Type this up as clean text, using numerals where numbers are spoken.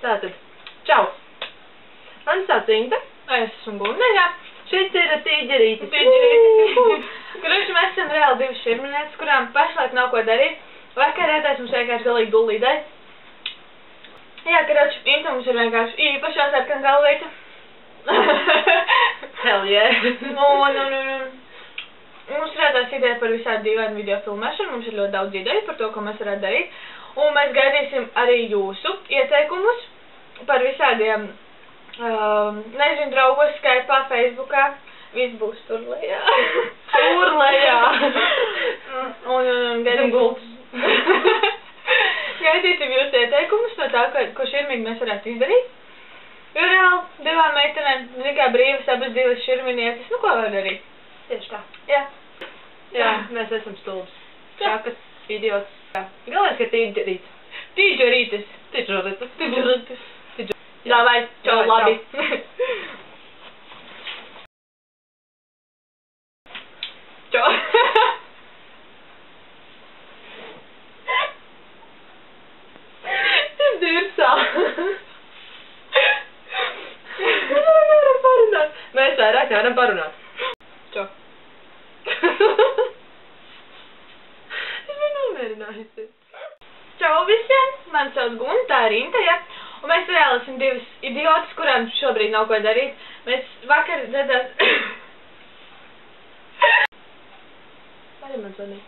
Tātad, čau! Mani sauc Inta. Es esmu Gundeļa. Šis ir tīģerītis. Kruši, mēs esam reāli divas širminietes, kurām pašlaik nav ko darīt. Vakarētais mums vienkārši galīgi dullīdai. Jā, kruši, Inta mums ir vienkārši īpašā sarkana galvīta. Hell yeah! Mums rādās ideja par visādi dīvainu video filmēšanu, mums ir ļoti daudz ideju par to, ko mēs varētu darīt. Un mēs gaidīsim arī jūsu ieteikumus par visādiem, nezinu, draugos, Skype'ā, Facebookā. Viss būs tur lejā. Tur lejā! Un gaidīsim gultus. Gaidīsim jūsu ieteikumus no tā, ko širmīgi mēs varētu izdarīt. Jo reāli, divām meitenēm, zin kā brīvas, abas divas širminietes, nu ko var darīt? Tieši tā. Jā. Jā, mēs esam stulbs. Šākas, idiots. Galvenais, ka tīģerītis. Tīģerītis. Tīģerītis. Davai, čau, labi. Čau. Tas dirsā. Nevaram parunāt. Mēs vairāk nevaram parunāt. Čau. Es biju nomierinājusi. Čau visiem, man sauc Gunta, tā ir Inta, ja? Un mēs reāli esam divas idiotas, kurām šobrīd nav ko darīt. Mēs vakar redzās... Vai man zvanīt?